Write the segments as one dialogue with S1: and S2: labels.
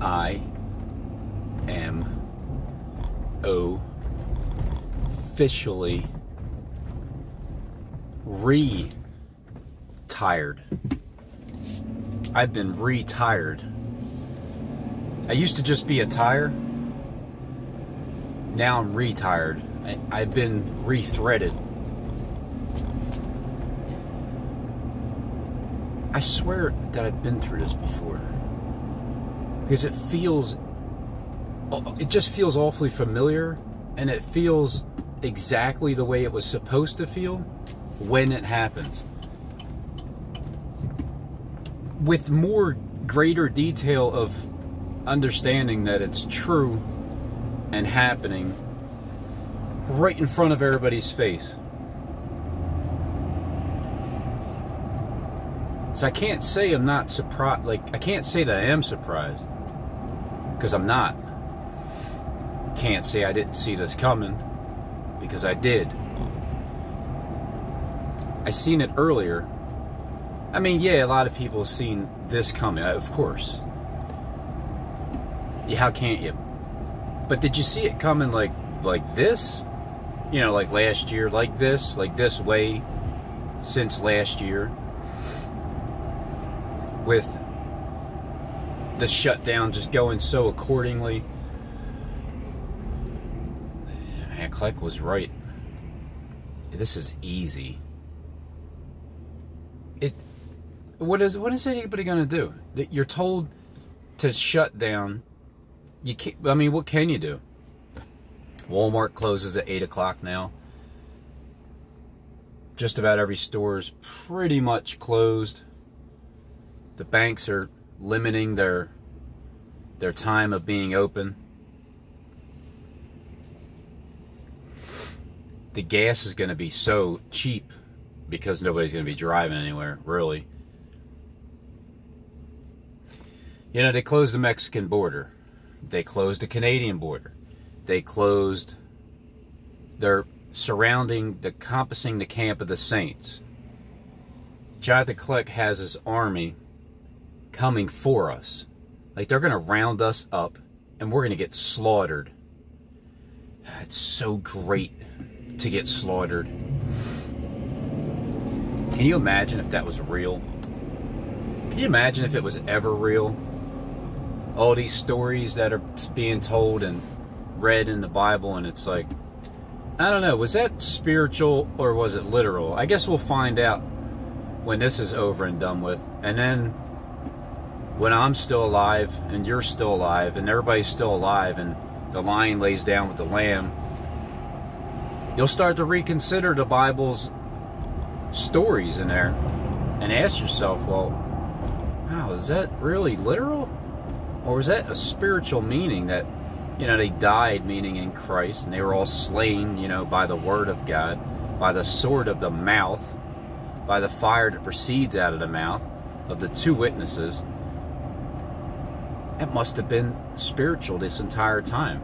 S1: I am officially retired. I've been retired. I used to just be a tire. Now I'm retired. I've been rethreaded. I swear that I've been through this before. Because it just feels awfully familiar, and it feels exactly the way it was supposed to feel when it happens. With more greater detail of understanding that it's true and happening right in front of everybody's face. So I can't say I'm not surprised. I can't say that I am surprised, because I'm not. Can't say I didn't see this coming, because I did. I seen it earlier. I mean, yeah, a lot of people have seen this coming, of course. Yeah, how can't you? But did you see it coming like this? You know, like last year, like this way since last year? With the shutdown just going so accordingly. Man, Kleck was right. This is easy. What is anybody gonna do? You're told to shut down. You can't. I mean, what can you do? Walmart closes at 8 o'clock now. Just about every store is pretty much closed. The banks are limiting their time of being open. The gas is going to be so cheap because nobody's going to be driving anywhere, really. You know, they closed the Mexican border. They closed the Canadian border. They closed their encompassing the camp of the saints. Jonathan Kleck has his army coming for us. Like, they're going to round us up and we're going to get slaughtered. It's so great to get slaughtered. Can you imagine if that was real? Can you imagine if it was ever real? All these stories that are being told and read in the Bible, and it's like, I don't know, was that spiritual or was it literal? I guess we'll find out when this is over and done with. And then when I'm still alive and you're still alive and everybody's still alive and the lion lays down with the lamb, you'll start to reconsider the Bible's stories in there and ask yourself, well, wow, is that really literal? Or is that a spiritual meaning that, you know, they died, meaning in Christ, and they were all slain, you know, by the word of God, by the sword of the mouth, by the fire that proceeds out of the mouth of the two witnesses. It must have been spiritual this entire time.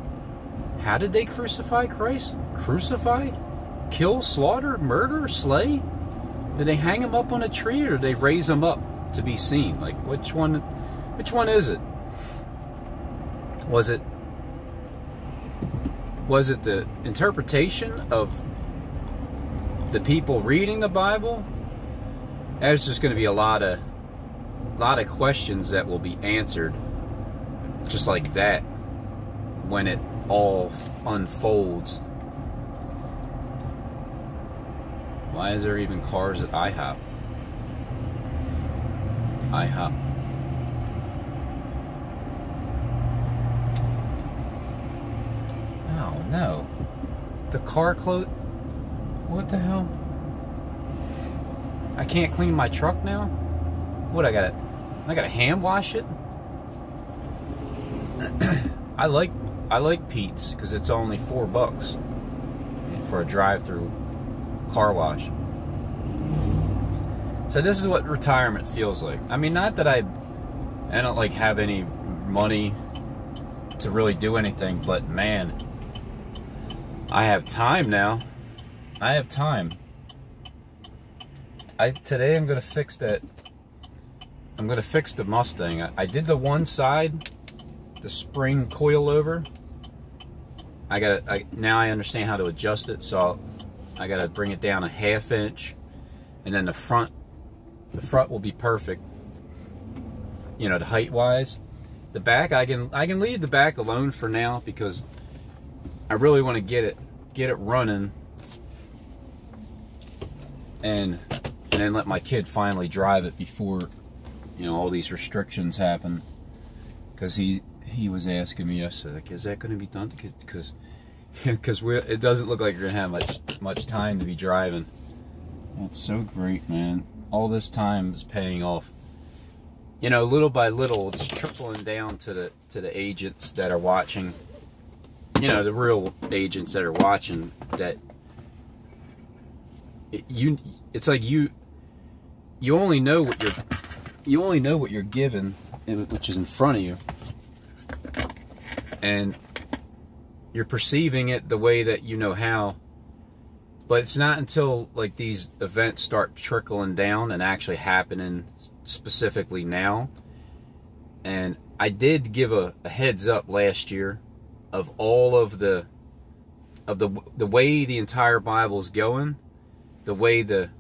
S1: How did they crucify Christ? Crucify? Kill, slaughter, murder, slay? Did they hang him up on a tree, or did they raise him up to be seen? Like, which one is it? Was it the interpretation of the people reading the Bible? There's just going to be a lot of questions that will be answered just like that when it all unfolds. Why is there even cars at IHOP? IHOP. Oh no. The car closed. What the hell? I can't clean my truck now? What, I gotta hand wash it? I like Pete's because it's only $4 for a drive-through car wash. So this is what retirement feels like. I mean, not that I don't like have any money to really do anything, but man, I have time now. I have time. Today I'm gonna fix that. I'm gonna fix the Mustang. I did the one side spring coilover. Now I understand how to adjust it, so I gotta bring it down a 1/2 inch, and then the front will be perfect, you know, the height wise. The back, I can leave the back alone for now because I really want to get it running, and then let my kid finally drive it before, you know, all these restrictions happen. Because he was asking me yesterday, like, is that going to be done? Because it doesn't look like you're going to have much time to be driving. That's so great, man. All this time is paying off. You know, little by little, it's trickling down to the agents that are watching. You know, the real agents that are watching. That it's like you only know what you're given, which is in front of you, and you're perceiving it the way that you know how. But it's not until like these events start trickling down and actually happening specifically now. And I did give a heads up last year of all of the way the entire Bible is going, the way the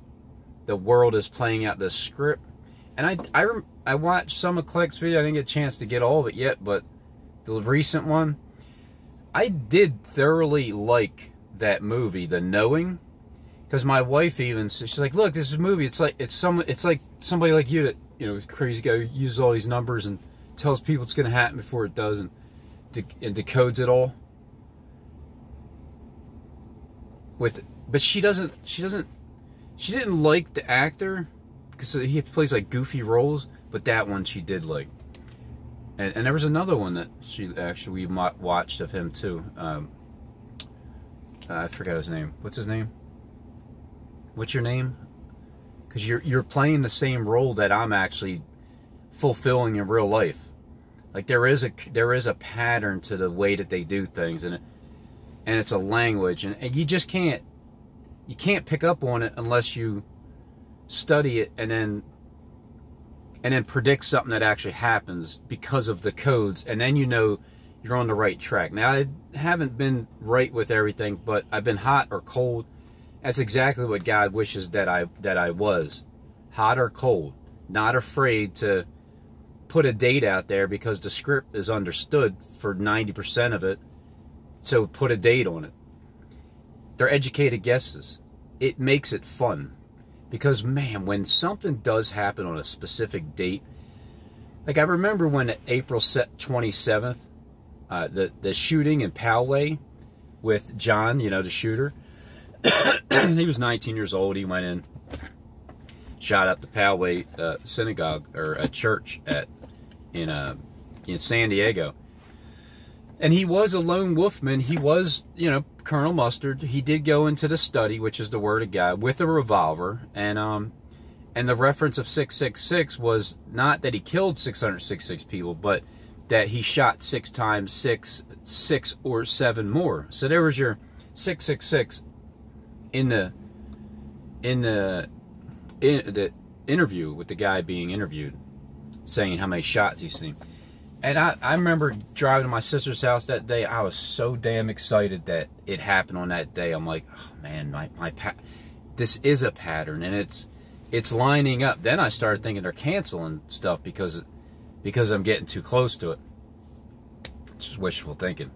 S1: world is playing out the script. And I watched some of Kleck's video. I didn't get a chance to get all of it yet, but the recent one, I did thoroughly like that movie, The Knowing, because my wife even, she's like, look, this is a movie. It's like somebody like you that, you know, is crazy guy who uses all these numbers and tells people it's going to happen before it does, and decodes it all. But she didn't like the actor because he plays like goofy roles, but that one she did like. And there was another one that we watched of him too. I forgot his name. What's his name? What's your name? Because you're playing the same role that I'm actually fulfilling in real life. Like there is a pattern to the way that they do things, and it's a language, and you just can't pick up on it unless you study it and then predict something that actually happens because of the codes, and then you know you're on the right track. Now, I haven't been right with everything, but I've been hot or cold. That's exactly what God wishes that I was. Hot or cold. Not afraid to put a date out there because the script is understood for 90% of it. So put a date on it. They're educated guesses. It makes it fun. Because, man, when something does happen on a specific date, like I remember when April 27th, the shooting in Poway with John, you know, the shooter. He was 19 years old. He went in, shot up the Poway synagogue or a church in San Diego. And he was a lone wolfman. He was, you know, Colonel Mustard. He did go into the study, which is the Word of God, with a revolver. And the reference of 666 was not that he killed 666 people, but that he shot 6 times 6 or 7 more. So there was your 666 in the interview with the guy being interviewed, saying how many shots he's seen. And I remember driving to my sister's house that day. I was so damn excited that it happened on that day. I'm like, oh man, this is a pattern, and it's lining up. Then I started thinking they're canceling stuff because I'm getting too close to it. It's just wishful thinking.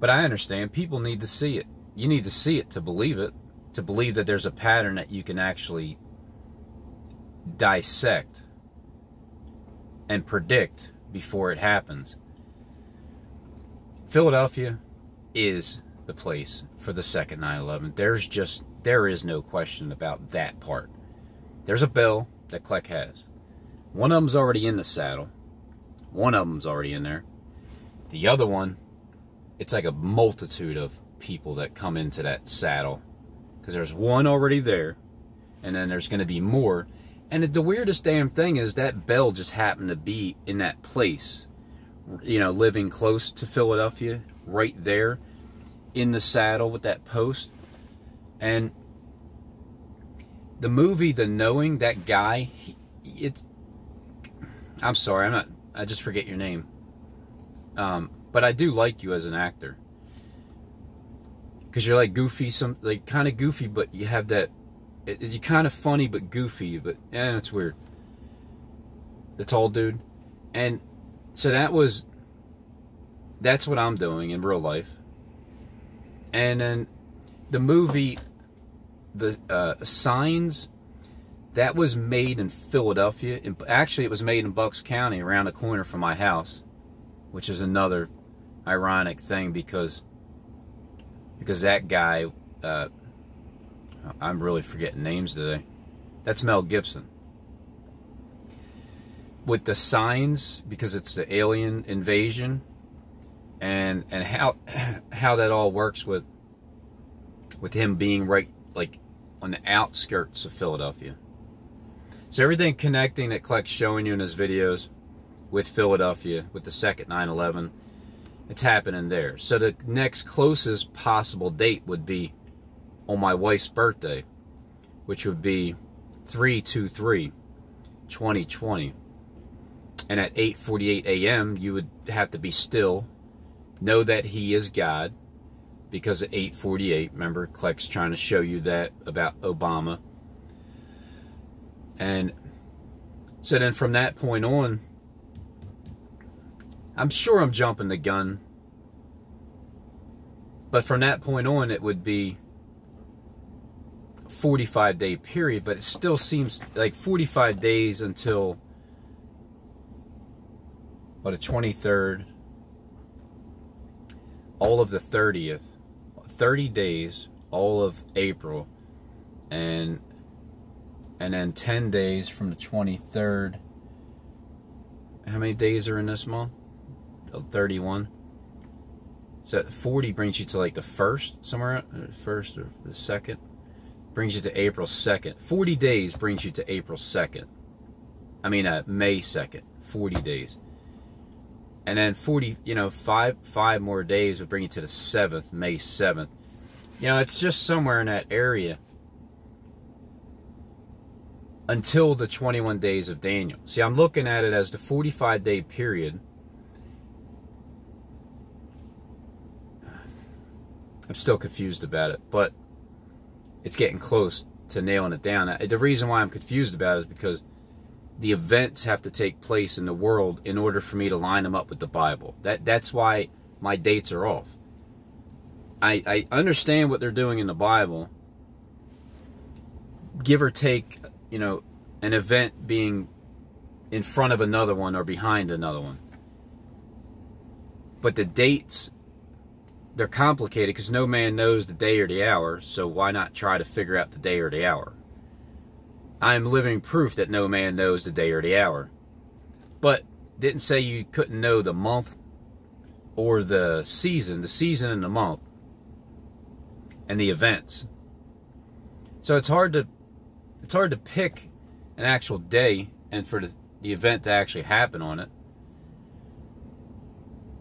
S1: But I understand people need to see it. You need to see it to believe it, to believe that there's a pattern that you can actually dissect and predict before it happens. Philadelphia is the place for the second 9/11. There is no question about that part. There's a bill that Kleck has. One of them's already in the saddle. One of them's already in there. The other one, it's like a multitude of people that come into that saddle. Because there's one already there, and then there's going to be more. And the weirdest damn thing is that Bell just happened to be in that place, you know, living close to Philadelphia, right there in the saddle with that post. And the movie The Knowing, that guy, I'm sorry, I just forget your name. But I do like you as an actor. Because you're like goofy, like kind of goofy, but you have that, you're kind of funny but goofy, but it's weird. The tall dude. And so that's what I'm doing in real life. And then the movie, the Signs, that was made in Philadelphia. Actually, it was made in Bucks County, around the corner from my house, which is another ironic thing because that guy, I'm really forgetting names today. That's Mel Gibson. With the Signs, because it's the alien invasion, and how that all works with him being right, like, on the outskirts of Philadelphia. So everything connecting that Kleck's showing you in his videos with Philadelphia, with the second 9/11, it's happening there. So the next closest possible date would be on my wife's birthday, which would be 3/23/2020. And at 8:48 a.m., you would have to be still, know that he is God, because at 8:48, remember, Kleck's trying to show you that about Obama. And so then from that point on, I'm sure I'm jumping the gun, but from that point on, it would be a 45-day period, but it still seems like 45 days until, what, the 23rd, all of the 30th, 30 days, all of April, and then 10 days from the 23rd. How many days are in this month? 31. So 40 brings you to like the 1st, somewhere, 1st or the 2nd. Brings you to April 2nd. 40 days brings you to April 2nd. I mean, May 2nd. 40 days. And then 5 more days would bring you to the 7th, May 7th. It's just somewhere in that area until the 21 days of Daniel. See, I'm looking at it as the 45-day period. I'm still confused about it, but it's getting close to nailing it down. The reason why I'm confused about it is because the events have to take place in the world in order for me to line them up with the Bible. That's why my dates are off. I understand what they're doing in the Bible, give or take, an event being in front of another one or behind another one. But the dates, they're complicated because no man knows the day or the hour, so why not try to figure out the day or the hour? I'm living proof that no man knows the day or the hour. But didn't say you couldn't know the month or the season and the month and the events. So it's hard to pick an actual day and for the event to actually happen on it.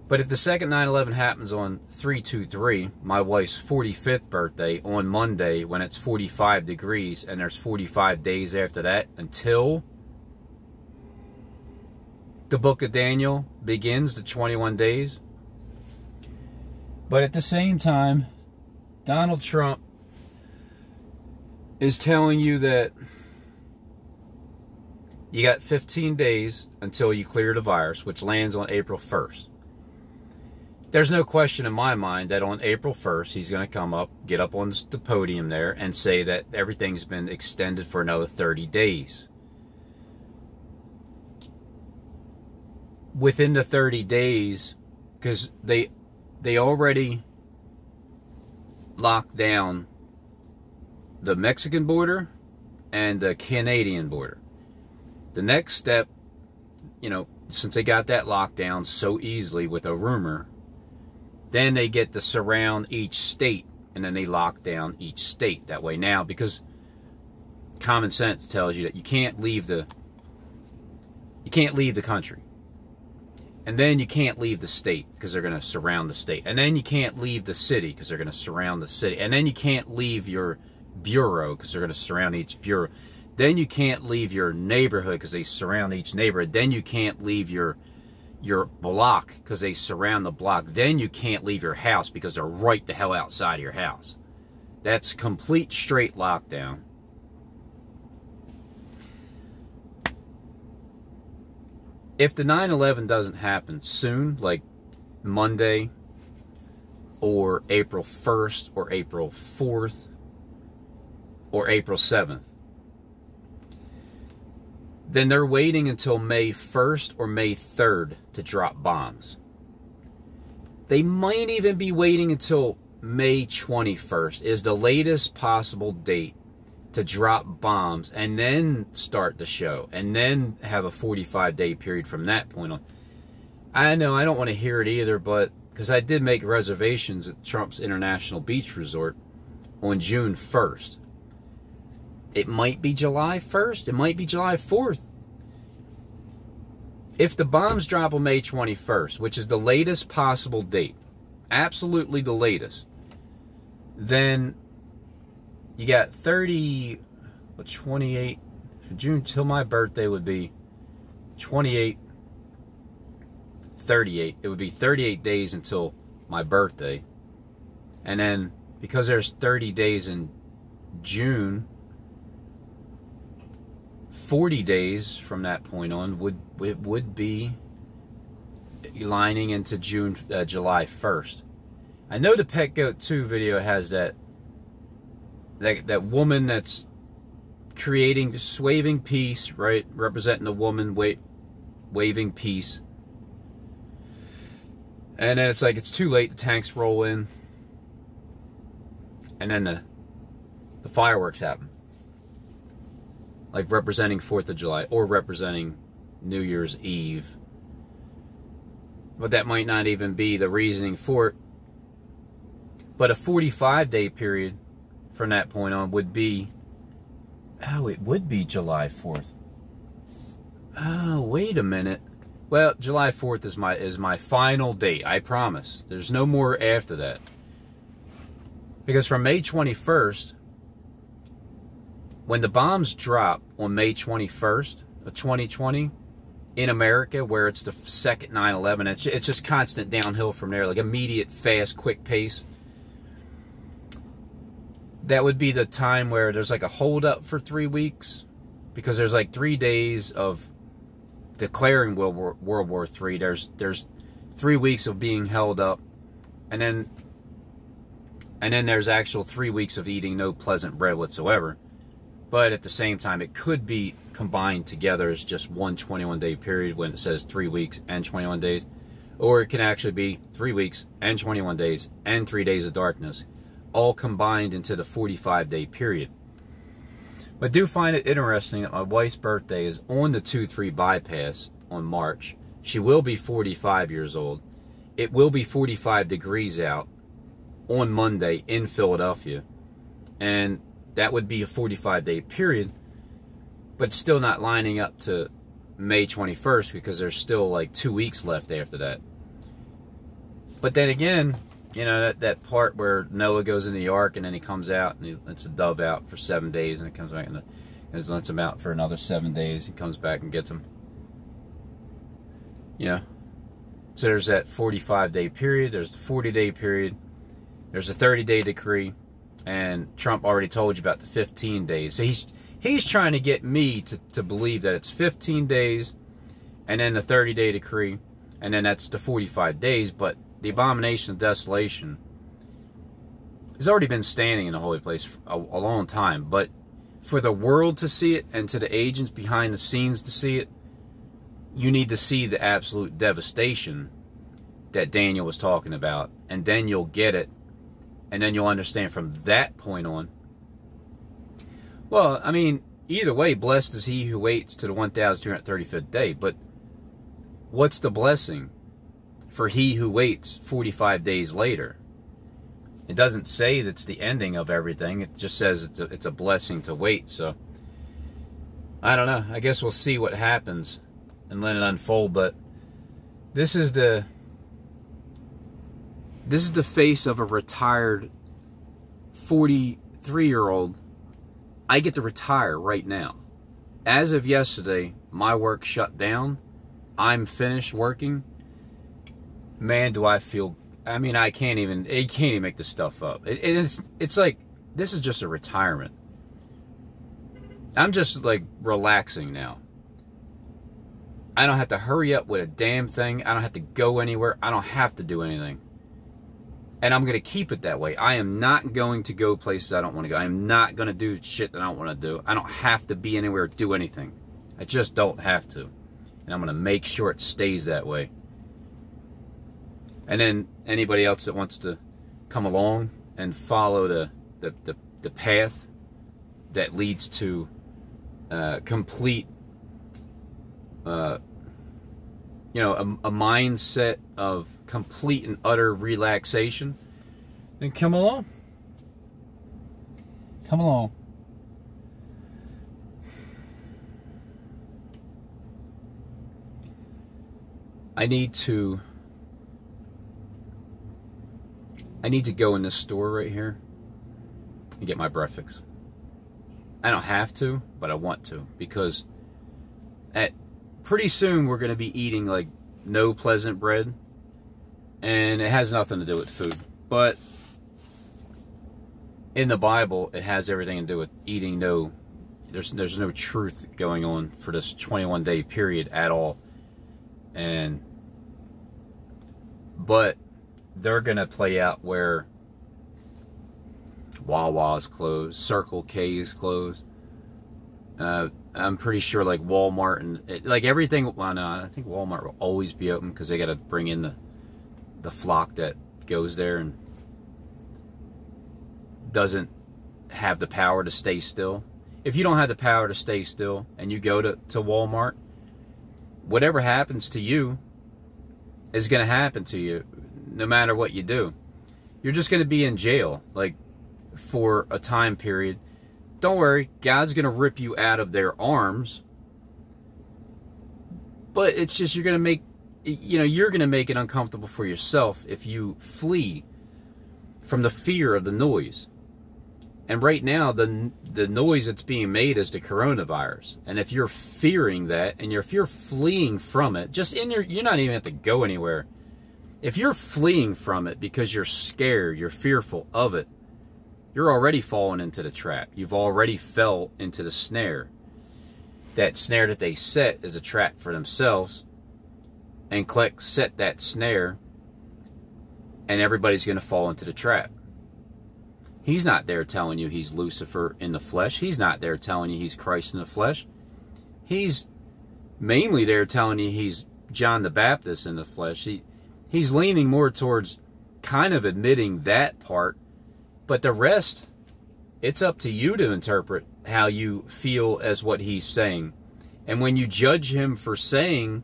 S1: But if the second 9/11 happens on 3/23, my wife's 45th birthday, on Monday when it's 45 degrees, and there's 45 days after that until the book of Daniel begins, the 21 days. But at the same time, Donald Trump is telling you that you got 15 days until you clear the virus, which lands on April 1st. There's no question in my mind that on April 1st, he's going to come up, get up on the podium there, and say that everything's been extended for another 30 days. Within the 30 days, because they already locked down the Mexican border and the Canadian border. The next step, since they got that locked down so easily with a rumor, then they get to surround each state, and then they lock down each state that way now, because common sense tells you that you can't leave the country. And then you can't leave the state because they're going to surround the state. And then you can't leave the city because they're going to surround the city. And then you can't leave your bureau because they're going to surround each bureau. Then you can't leave your neighborhood because they surround each neighborhood. Then you can't leave your your block because they surround the block. Then you can't leave your house because they're right the hell outside of your house. That's complete straight lockdown. If the 9/11 doesn't happen soon, like Monday or April 1st or April 4th or April 7th, then they're waiting until May 1st or May 3rd to drop bombs. They might even be waiting until May 21st is the latest possible date to drop bombs and then start the show and then have a 45-day period from that point on. I know I don't want to hear it either, but because I did make reservations at Trump's International Beach Resort on June 1st. It might be July 1st. It might be July 4th. If the bombs drop on May 21st, which is the latest possible date, absolutely the latest, then you got 28, June till my birthday would be 28, 38. It would be 38 days until my birthday. And then, because there's 30 days in June, 40 days from that point on would be lining into July 1st. I know the Pet Goat 2 video has that woman that's creating, just waving peace, right? Representing the woman waving peace. And then it's like, it's too late, the tanks roll in. And then the fireworks happen. Like representing 4th of July or representing New Year's Eve. But that might not even be the reasoning for it. But a 45-day period from that point on would be, oh, it would be July 4th. Oh, wait a minute. Well, July 4th is my final date, I promise. There's no more after that. Because from May 21st, when the bombs drop on May 21st of 2020 in America, where it's the second 9/11, it's just constant downhill from there, like immediate, fast, quick pace. That would be the time where there's like a hold-up for 3 weeks, because there's like 3 days of declaring World War III. There's 3 weeks of being held up, and then there's actual 3 weeks of eating no pleasant bread whatsoever. But at the same time, it could be combined together as just one 21-day period when it says 3 weeks and 21 days. Or it can actually be 3 weeks and 21 days and 3 days of darkness, all combined into the 45-day period. But I do find it interesting that my wife's birthday is on the 2-3 bypass on March. She will be 45 years old. It will be 45 degrees out on Monday in Philadelphia. And that would be a 45-day period, but still not lining up to May 21st because there's still like 2 weeks left after that. But then again, you know, that part where Noah goes in the ark and then he comes out and he lets a dove out for 7 days and it comes back and lets him out for another 7 days. He comes back and gets him. You know, so there's that 45-day period. There's the 40-day period. There's a 30-day decree. And Trump already told you about the 15 days. So he's trying to get me to believe that it's 15 days and then the 30-day decree and then that's the 45 days. But the abomination of desolation has already been standing in the holy place for a long time. But for the world to see it and to the agents behind the scenes to see it, you need to see the absolute devastation that Daniel was talking about. And then you'll get it. And then you'll understand from that point on. Well, I mean, either way, blessed is he who waits to the 1,235th day. But what's the blessing for he who waits 45 days later? It doesn't say that's the ending of everything. It just says it's a blessing to wait. So, I don't know. I guess we'll see what happens and let it unfold. But this is the face of a retired 43-year-old. I get to retire right now. As of yesterday, my work shut down. I'm finished working. man, do I feel. I mean, you can't even make this stuff up. It's like, this is just a retirement. I'm just like relaxing now. I don't have to hurry up with a damn thing. I don't have to go anywhere. I don't have to do anything. And I'm going to keep it that way. I am not going to go places I don't want to go. I am not going to do shit that I don't want to do. I don't have to be anywhere or do anything. I just don't have to. And I'm going to make sure it stays that way. And then anybody else that wants to come along and follow the path that leads to complete, a mindset of complete and utter relaxation, then come along. Come along. I need to go in this store right here and get my breakfast. I don't have to, but I want to, because pretty soon we're going to be eating like no pleasant bread, and it has nothing to do with food. But in the Bible, it has everything to do with eating no. There's no truth going on for this 21-day period at all, but they're going to play out where Wawa is closed, Circle K is closed. I'm pretty sure like Walmart and like everything. Well, no, I think Walmart will always be open because they got to bring in the flock that goes there and doesn't have the power to stay still. If you don't have the power to stay still and you go to Walmart, whatever happens to you is going to happen to you no matter what you do. You're just going to be in jail like for a time period. Don't worry, God's going to rip you out of their arms. But it's just you're going to make it uncomfortable for yourself if you flee from the fear of the noise. And right now, the noise that's being made is the coronavirus. And if you're fearing that, and if you're fleeing from it, you're not even have to go anywhere. If you're fleeing from it because you're scared, you're fearful of it, you're already falling into the trap. You've already fell into the snare. That snare that they set is a trap for themselves. And Kleck set that snare, and everybody's going to fall into the trap. He's not there telling you he's Lucifer in the flesh. He's not there telling you he's Christ in the flesh. He's mainly there telling you he's John the Baptist in the flesh. He's leaning more towards kind of admitting that part. But the rest, it's up to you to interpret how you feel as what he's saying. And when you judge him for him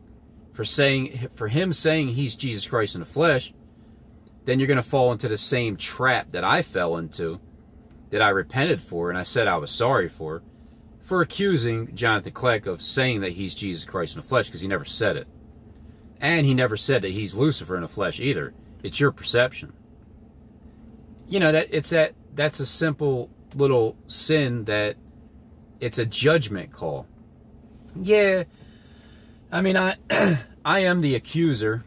S1: saying he's Jesus Christ in the flesh, then you're going to fall into the same trap that I fell into, that I repented for, and I said I was sorry for accusing Jonathan Kleck of saying that he's Jesus Christ in the flesh, because he never said it. And he never said that he's Lucifer in the flesh either. It's your perception. You know, that's a simple little sin that it's a judgment call. Yeah, I mean, I am the accuser.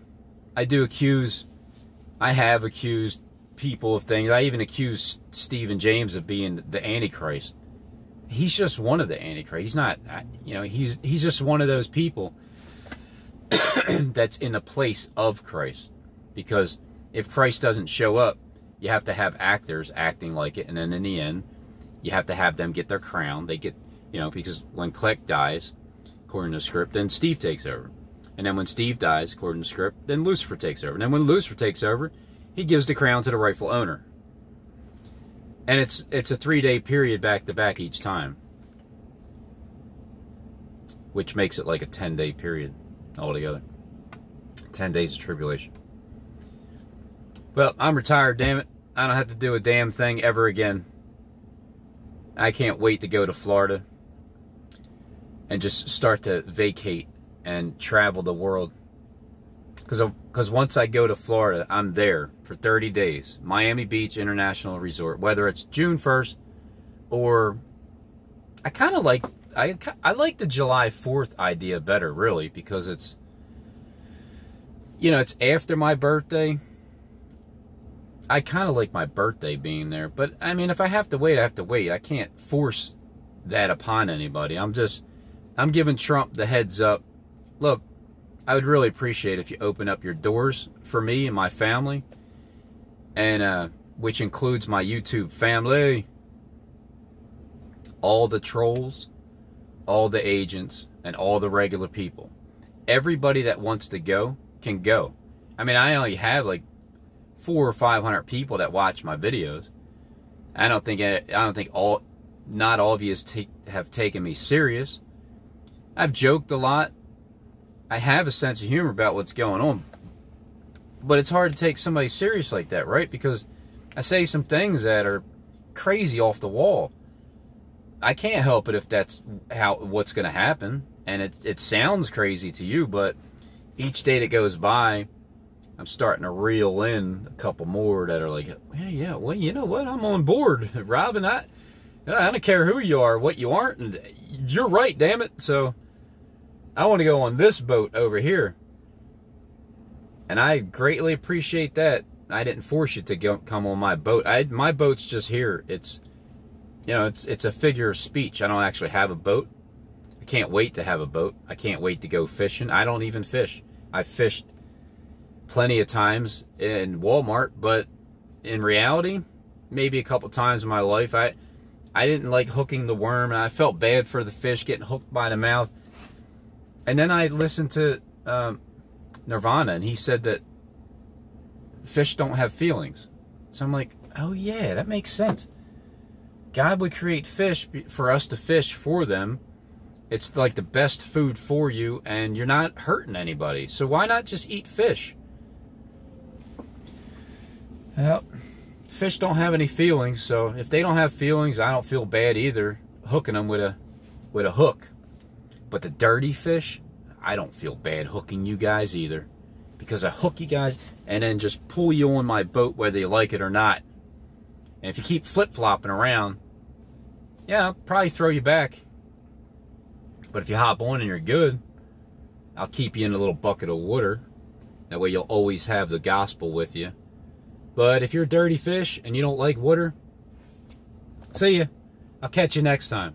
S1: I have accused people of things. I even accused Stephen James of being the Antichrist. He's just one of the Antichrist. He's not, he's just one of those people that's in the place of Christ. Because if Christ doesn't show up, you have to have actors acting like it, and then in the end, you have to have them get their crown. They get, because when Kleck dies, according to the script, then Steve takes over. And then when Steve dies, according to the script, then Lucifer takes over. And then when Lucifer takes over, he gives the crown to the rightful owner. And it's a 3-day period back to back each time, which makes it like a 10-day period altogether. 10 days of tribulation. Well, I'm retired, damn it. I don't have to do a damn thing ever again. I can't wait to go to Florida and just start to vacate and travel the world. Because once I go to Florida, I'm there for 30 days. Miami Beach International Resort. Whether it's June 1st or... I kind of like... I like the July 4th idea better, really, because it's... You know, it's after my birthday. I kind of like my birthday being there. But, I mean, if I have to wait, I have to wait. I can't force that upon anybody. I'm giving Trump the heads up. Look, I would really appreciate if you open up your doors for me and my family. And, which includes my YouTube family. All the trolls, all the agents, and all the regular people. Everybody that wants to go can go. I mean, I only have like 400 or 500 people that watch my videos. I don't think not all of you have taken me serious. I've joked a lot. I have a sense of humor about what's going on. But it's hard to take somebody serious like that, right? Because I say some things that are crazy off the wall. I can't help it if that's what's going to happen. And it sounds crazy to you, but each day that goes by, I'm starting to reel in a couple more that are like, yeah, well, you know what? I'm on board, Robin. I don't care who you are, what you aren't, and you're right, damn it. So I want to go on this boat over here. And I greatly appreciate that. I didn't force you to come on my boat. My boat's just here. It's, you know, it's a figure of speech. I don't actually have a boat. I can't wait to have a boat. I can't wait to go fishing. I don't even fish. I've fished plenty of times in Walmart, but in reality, maybe a couple times in my life, I didn't like hooking the worm, and I felt bad for the fish getting hooked by the mouth. And then I listened to Nirvana, and he said that fish don't have feelings. So I'm like, oh yeah, that makes sense. God would create fish for us to fish for them. It's like the best food for you, and you're not hurting anybody. So why not just eat fish? Well, fish don't have any feelings, so if they don't have feelings, I don't feel bad either hooking them with a hook. But the dirty fish, I don't feel bad hooking you guys either, because I hook you guys and then just pull you on my boat whether you like it or not. And if you keep flip-flopping around, yeah, I'll probably throw you back. But if you hop on and you're good, I'll keep you in a little bucket of water. That way you'll always have the gospel with you. But if you're a dirty fish and you don't like water, see ya. I'll catch you next time.